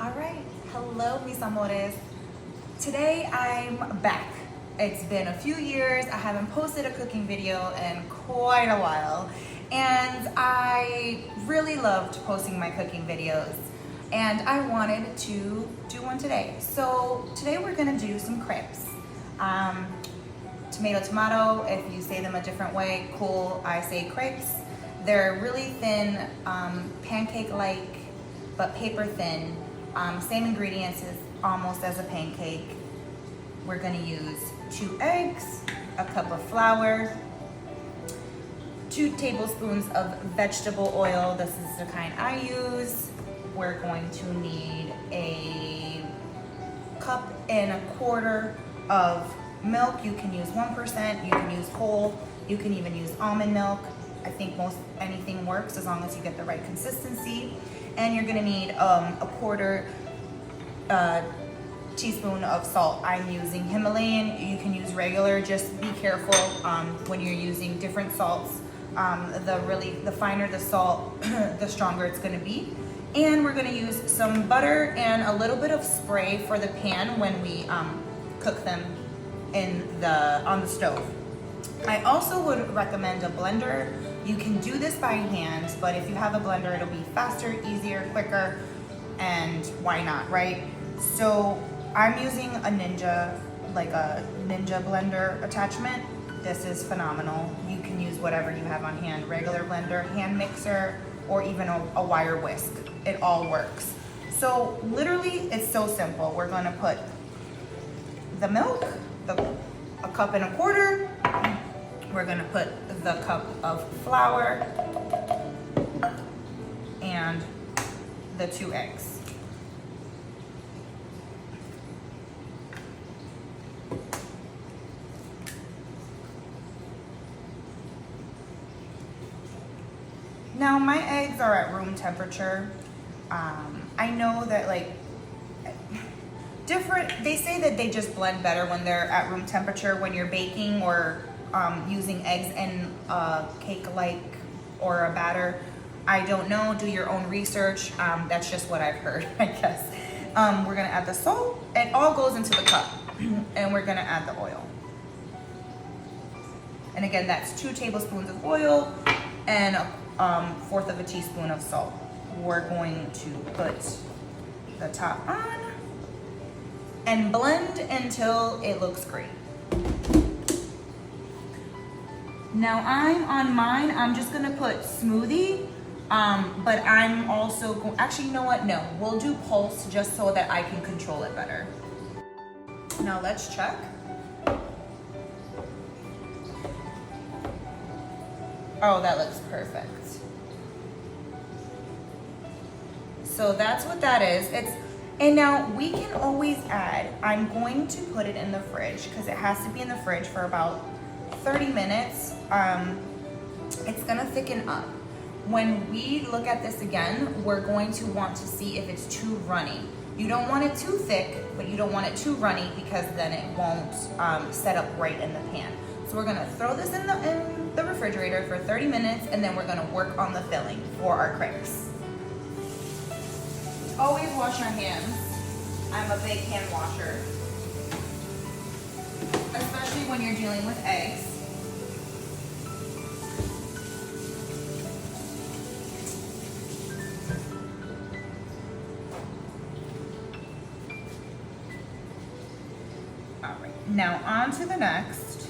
All right, hello mis amores. Today I'm back. It's been a few years. I haven't posted a cooking video in quite a while, and I really loved posting my cooking videos, and I wanted to do one today. So today we're gonna do some crepes. Tomato, if you say them a different way, cool, I say crepes. They're really thin, pancake-like, but paper thin. Same ingredients almost as a pancake. We're gonna use 2 eggs, a cup of flour, 2 tablespoons of vegetable oil. This is the kind I use. We're going to need a 1.25 cups of milk. You can use 1%, you can use whole, you can even use almond milk. I think most anything works as long as you get the right consistency. And you're gonna need a 1/4 teaspoon of salt. I'm using Himalayan. You can use regular. Just be careful when you're using different salts. The finer the salt, the stronger it's gonna be. And we're gonna use some butter and a little bit of spray for the pan when we cook them on the stove. I also would recommend a blender. You can do this by hand, but if you have a blender, it'll be faster, easier, quicker, and why not, right? So I'm using a Ninja blender attachment. This is phenomenal. You can use whatever you have on hand, regular blender, hand mixer, or even a wire whisk. It all works. So literally, it's so simple. We're gonna put the milk, a 1.25 cups. We're gonna put the cup of flour and the 2 eggs. Now my eggs are at room temperature. I know that they say that they just blend better when they're at room temperature when you're baking or using eggs in a cake-like or a batter. I don't know, do your own research. That's just what I've heard, I guess. We're gonna add the salt. It all goes into the cup. And we're gonna add the oil. And again, that's 2 tablespoons of oil and a 1/4 teaspoon of salt. We're going to put the top on and blend until it looks great. Now I'm just gonna put smoothie, but I'm also actually, you know what? No, we'll do pulse just so that I can control it better. Now let's check. Oh, that looks perfect. So that's what that is. And now we can always add, I'm going to put it in the fridge because it has to be in the fridge for about 30 minutes. It's gonna thicken up. When we look at this again, we're going to want to see if it's too runny. You don't want it too thick, but you don't want it too runny because then it won't set up right in the pan. So we're gonna throw this in the refrigerator for 30 minutes, and then we're gonna work on the filling for our crepes. Always wash your hands. I'm a big hand washer, especially when you're dealing with eggs. All right, now on to the next.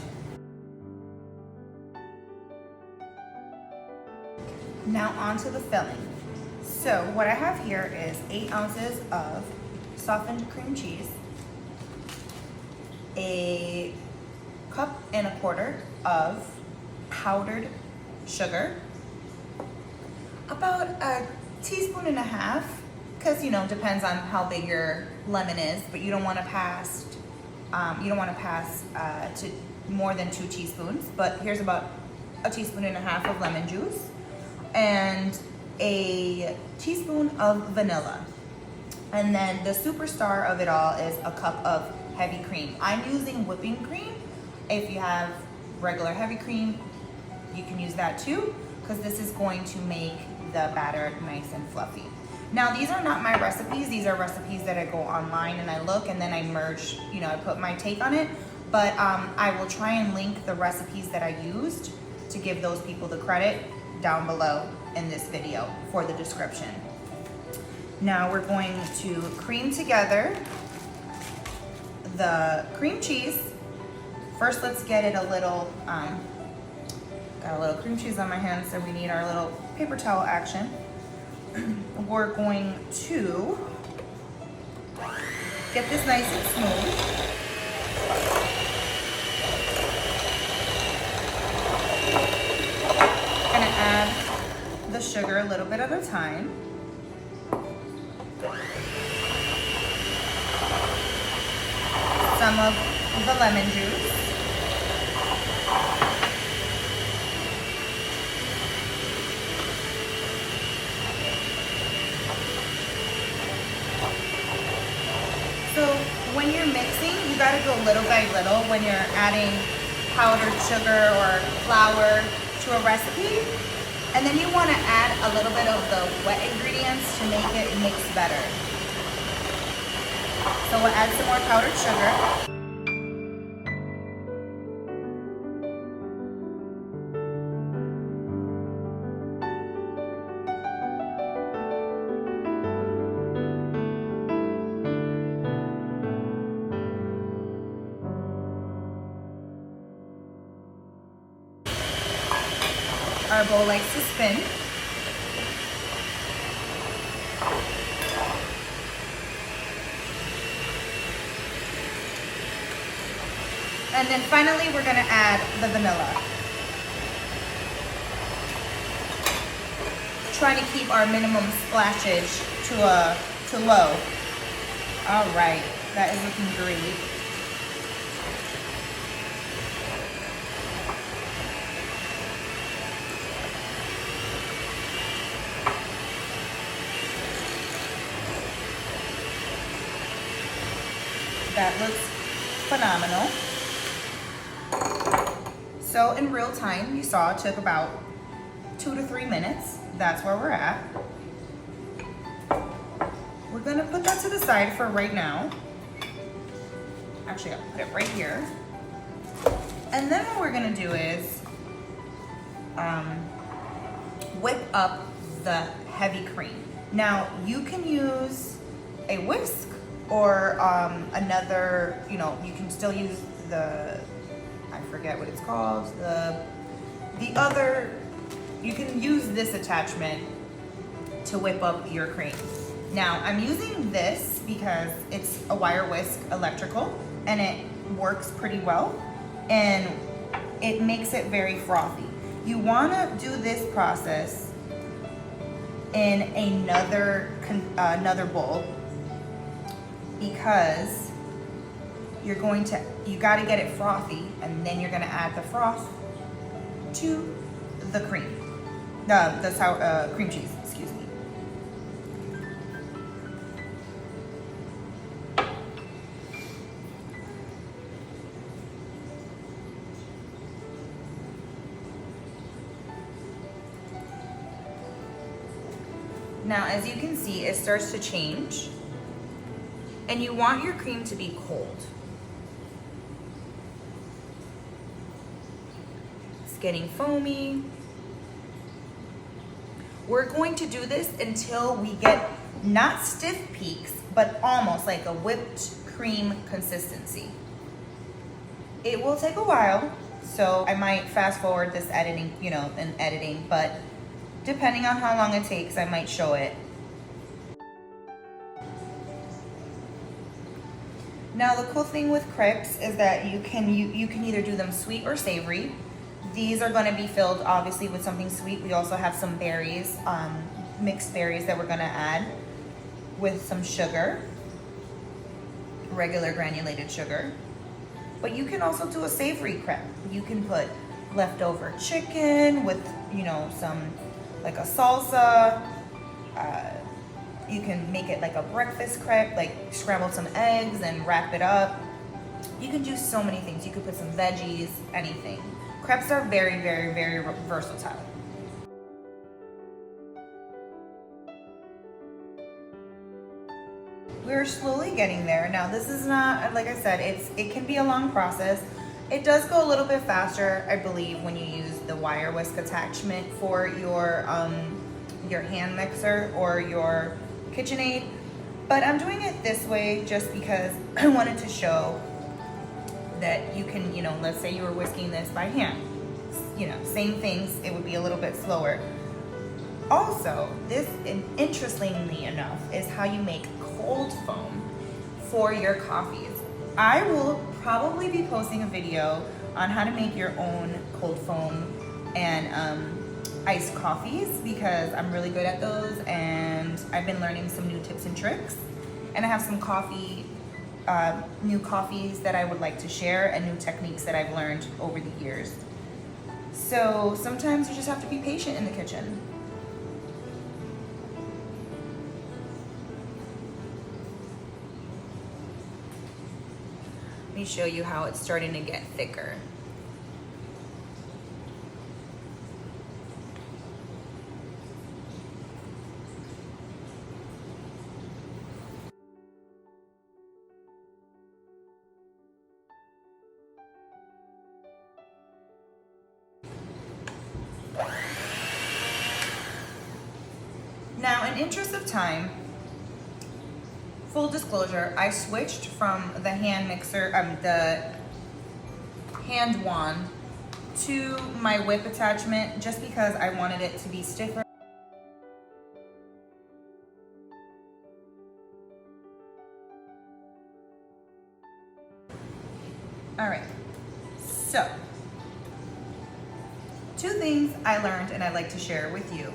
Now on to the filling. So what I have here is 8 ounces of softened cream cheese, a 1.25 cups of powdered sugar, about 1.5 teaspoons, because depends on how big your lemon is, but you don't want to pass to more than 2 teaspoons. But here's about 1.5 teaspoons of lemon juice, and a teaspoon of vanilla. And then the superstar of it all is a cup of heavy cream. I'm using whipping cream. If you have regular heavy cream, you can use that too, because this is going to make the batter nice and fluffy. Now these are not my recipes, these are recipes that I go online and I look and then I merge, you know, I put my take on it. But I will try and link the recipes that I used to give those people the credit down below in this video for the description. Now we're going to cream together the cream cheese. First, let's get it a little, got a little cream cheese on my hands, so we need our little paper towel action. We're going to get this nice and smooth. Gonna add the sugar a little bit at a time. Some of the lemon juice. So when you're mixing, you gotta go little by little when you're adding powdered sugar or flour to a recipe. And then you wanna add a little bit of the wet ingredients to make it mix better. So we'll add some more powdered sugar. Our bowl likes to spin. And then finally, we're gonna add the vanilla. Try to keep our minimum splashage to low. All right, that is looking great. That looks phenomenal. So in real time, you saw it took about 2 to 3 minutes. That's where we're at. We're gonna put that to the side for right now. Actually, I'll put it right here. And then what we're gonna do is whip up the heavy cream. Now, you can use a whisk or another, you know, you can still use the, I forget what it's called, the other, you can use this attachment to whip up your cream. Now, I'm using this because it's a wire whisk electrical and it works pretty well and it makes it very frothy. You wanna do this process in another bowl, because you gotta get it frothy and then you're gonna add the froth to the cream, the cream cheese, excuse me. Now, as you can see, it starts to change. And you want your cream to be cold. It's getting foamy. We're going to do this until we get not stiff peaks, but almost like a whipped cream consistency. It will take a while, so I might fast forward this editing, you know, in editing, but depending on how long it takes, I might show it. Now the cool thing with crepes is that you can either do them sweet or savory. These are going to be filled obviously with something sweet. We also have some berries, mixed berries that we're going to add with some sugar, regular granulated sugar. But you can also do a savory crepe. You can put leftover chicken with, you know, some like a salsa. You can make it like a breakfast crepe, like scramble some eggs and wrap it up. You can do so many things. You could put some veggies, anything. Crepes are very, very, very versatile. we're slowly getting there. Now this is not, like I said, it can be a long process. It does go a little bit faster, I believe, when you use the wire whisk attachment for your hand mixer or your KitchenAid. But I'm doing it this way just because I wanted to show that you can, let's say you were whisking this by hand. Same things, it would be a little bit slower. Also, this, interestingly enough, is how you make cold foam for your coffees. I will probably be posting a video on how to make your own cold foam and iced coffees, because I'm really good at those and I've been learning some new tips and tricks. And I have some new coffees that I would like to share and new techniques that I've learned over the years. So sometimes you just have to be patient in the kitchen. Let me show you how it's starting to get thicker. Now, in interest of time, full disclosure, I switched from the hand mixer, the hand wand to my whip attachment just because I wanted it to be stiffer. All right, so 2 things I learned and I'd like to share with you.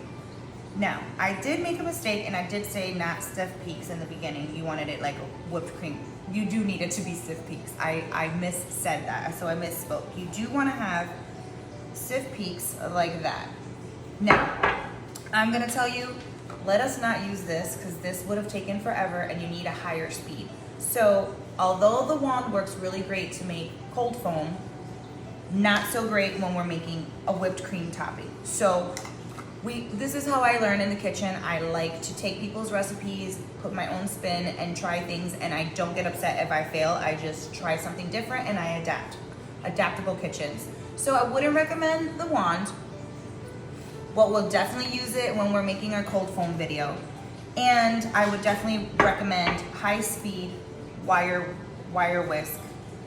Now, I did make a mistake and I did say not stiff peaks in the beginning. You wanted it like a whipped cream. You do need it to be stiff peaks. I missaid that, so I misspoke. You do want to have stiff peaks like that. Now, I'm gonna tell you, let us not use this because this would have taken forever and you need a higher speed. So, although the wand works really great to make cold foam, not so great when we're making a whipped cream topping. So, this is how I learn in the kitchen. I like to take people's recipes, put my own spin, and try things, and I don't get upset if I fail. I just try something different and I adapt. Adaptable kitchens. So I wouldn't recommend the wand, but we'll definitely use it when we're making our cold foam video. And I would definitely recommend high speed wire whisk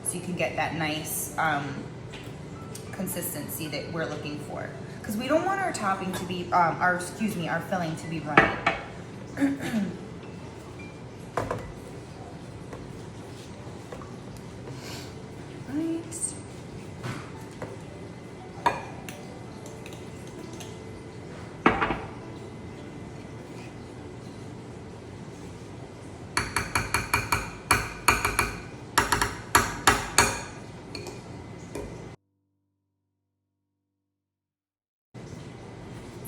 so you can get that nice consistency that we're looking for. Because we don't want our topping to be, our filling to be runny. Right.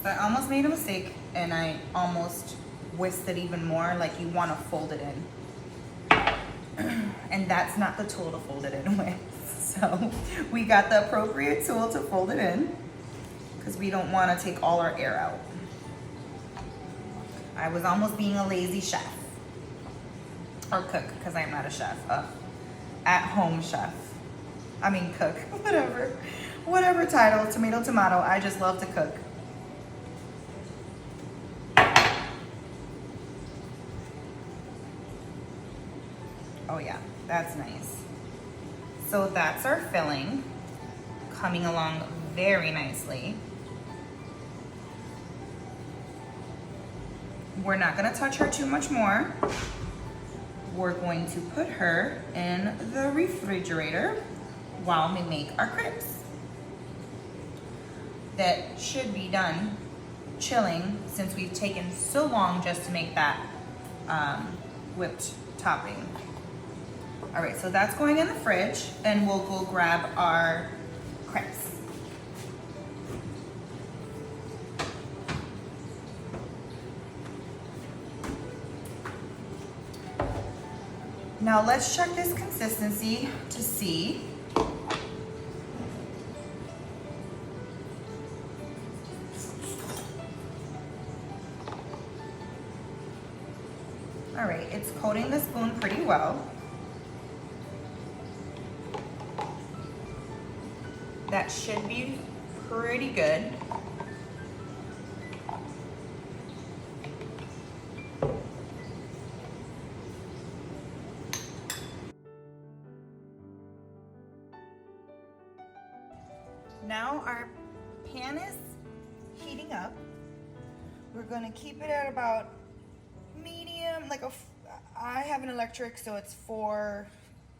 I almost made a mistake and I almost whisked it even more. Like, you want to fold it in. And that's not the tool to fold it in with. So we got the appropriate tool to fold it in because we don't want to take all our air out. I was almost being a lazy chef. Or cook, because I'm not a chef. At-home chef. I mean cook. Whatever title, tomato, I just love to cook. Oh yeah, that's nice. So that's our filling, coming along very nicely. We're not gonna touch her too much more. We're going to put her in the refrigerator while we make our crepes. That should be done chilling since we've taken so long just to make that whipped topping. All right, so that's going in the fridge and we'll go grab our crepes. Now let's check this consistency to see. All right, it's coating the spoon pretty well. That should be pretty good. Now our pan is heating up. We're gonna keep it at about medium, I have an electric, so it's 4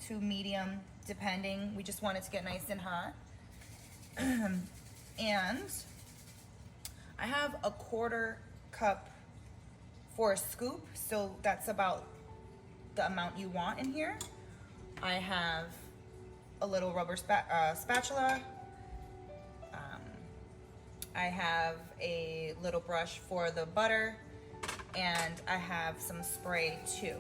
to medium, depending. We just want it to get nice and hot. And I have a 1/4 cup for a scoop, so that's about the amount you want in here. I have a little rubber spatula. I have a little brush for the butter, and I have some spray too.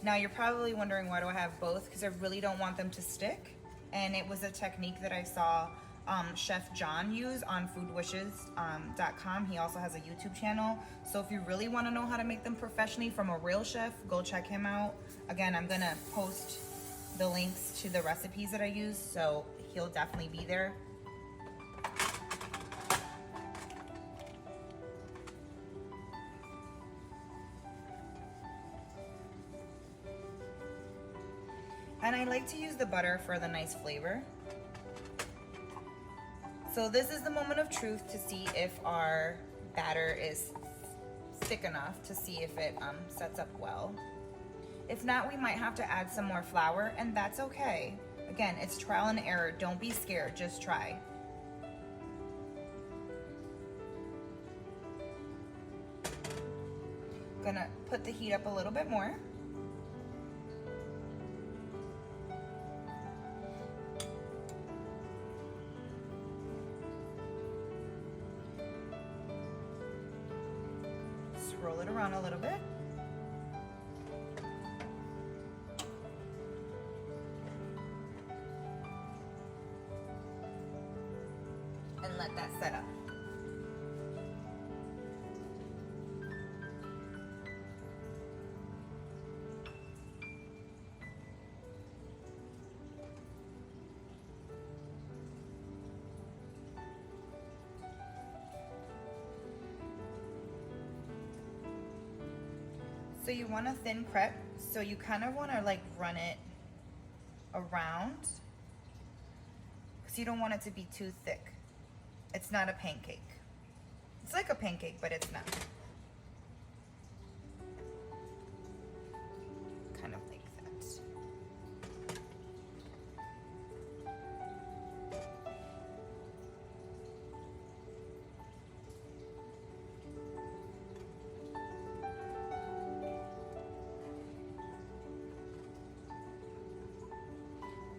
Now you're probably wondering, why do I have both? Because I really don't want them to stick. And it was a technique that I saw Chef John use on foodwishes.com. He also has a YouTube channel. So if you really want to know how to make them professionally from a real chef, go check him out. Again, I'm gonna post the links to the recipes that I use, so he'll definitely be there. And I like to use the butter for the nice flavor. So this is the moment of truth to see if our batter is thick enough, to see if it sets up well. If not, we might have to add some more flour, and that's okay. Again, it's trial and error. Don't be scared, just try. Gonna put the heat up a little bit more. Roll it around a little bit. And let that set up. So you want a thin crepe, so you kind of want to like run it around, because you don't want it to be too thick. It's not a pancake. It's like a pancake, but it's not. Kind of like that.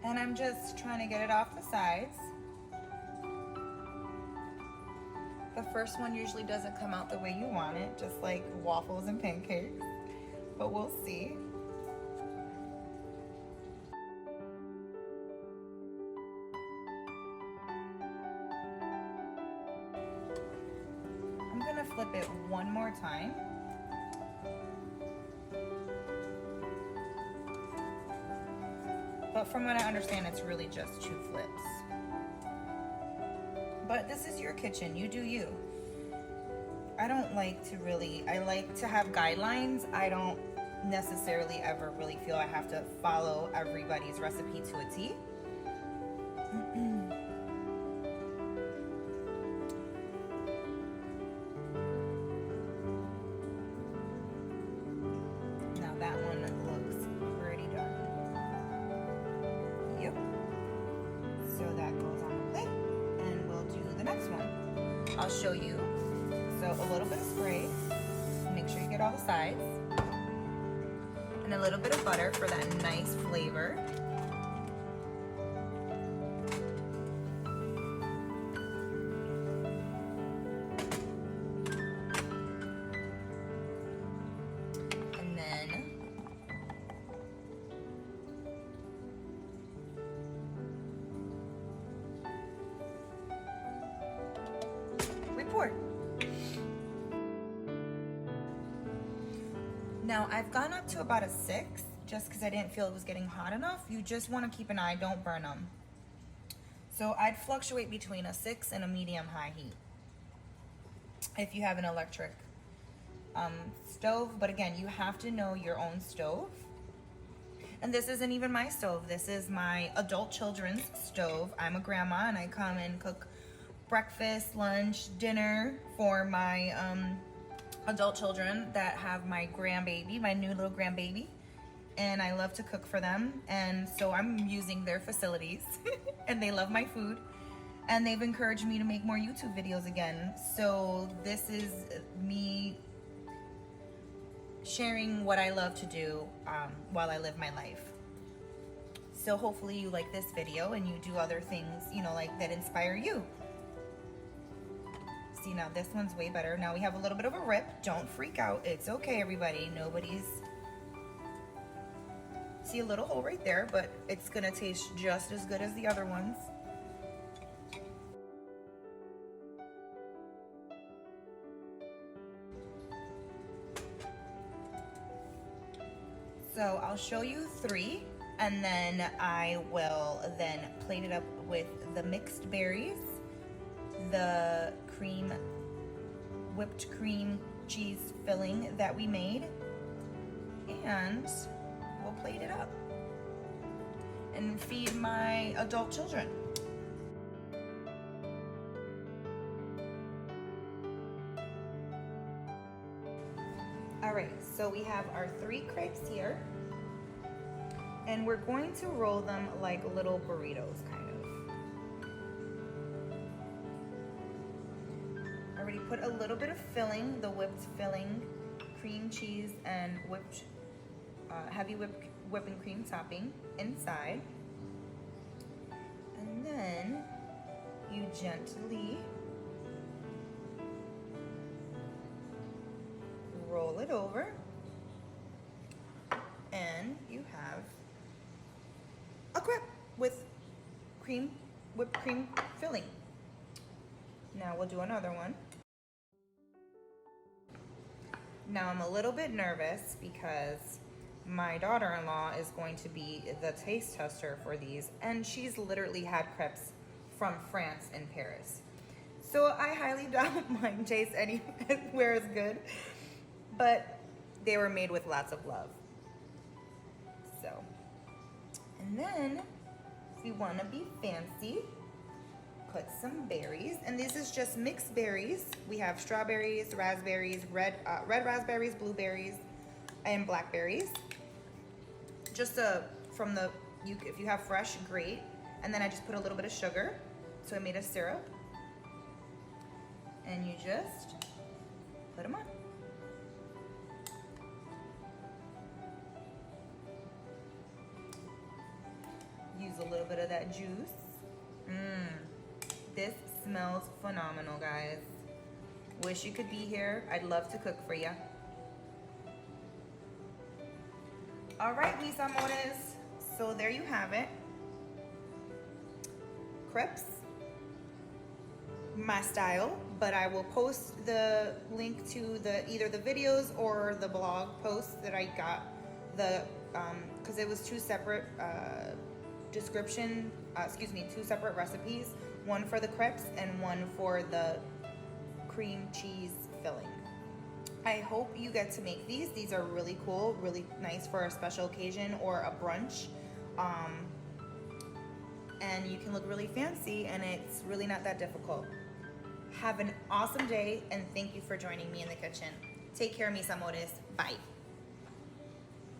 And I'm just trying to get it off the sides. The first one usually doesn't come out the way you want it, just like waffles and pancakes, but we'll see. I'm gonna flip it one more time. But from what I understand, it's really just 2 flips. But this is your kitchen, you do you. I don't like to really, I like to have guidelines. I don't necessarily ever really feel I have to follow everybody's recipe to a T. Now that one looks pretty dark. Yep. So that goes on the plate, and we'll do the next one. I'll show you. So a little bit of spray, make sure you get all the sides, and a little bit of butter for that nice flavor. And then we pour. Now I've gone up to about a 6 just because I didn't feel it was getting hot enough. You just want to keep an eye, don't burn them. So I'd fluctuate between a 6 and a medium high heat if you have an electric stove. But again, you have to know your own stove. And this isn't even my stove. This is my adult children's stove. I'm a grandma and I come and cook breakfast, lunch, dinner for my adult children that have my grandbaby, my new little grandbaby. And I love to cook for them. And so I'm using their facilities and they love my food. And they've encouraged me to make more YouTube videos again. So this is me sharing what I love to do while I live my life. So hopefully you like this video and you do other things, you know, like that inspire you. See, now this one's way better. Now we have a little bit of a rip. Don't freak out. It's okay, everybody. See a little hole right there, but it's gonna taste just as good as the other ones. So I'll show you 3, and then I will then plate it up with the mixed berries, the whipped cream cheese filling that we made, and we'll plate it up and feed my adult children. All right, so we have our 3 crepes here, and we're going to roll them like little burritos, kind of. I already put a little bit of filling, the whipped filling, cream cheese, and heavy whipping cream topping inside. And then you gently roll it over, and you have a crepe with whipped cream filling. Now we'll do another one. Now I'm a little bit nervous because my daughter-in-law is going to be the taste tester for these, and she's literally had crepes from France and Paris. So I highly doubt mine tastes anywhere as good, but they were made with lots of love. So, and then if you want to be fancy, put some berries, and this is just mixed berries. We have strawberries, raspberries, red raspberries, blueberries, and blackberries. Just if you have fresh, great. And then I just put a little bit of sugar, so I made a syrup, and you just put them on. Use a little bit of that juice. This smells phenomenal, guys. Wish you could be here. I'd love to cook for you. All right, mis amores. So there you have it. Crepes, my style, but I will post the link to either the videos or the blog post that I got, because it was 2 separate two separate recipes, one for the crepes and one for the cream cheese filling. I hope you get to make these. These are really cool, really nice for a special occasion or a brunch. And you can look really fancy, and it's really not that difficult. Have an awesome day, and thank you for joining me in the kitchen. Take care, mis amores. Bye.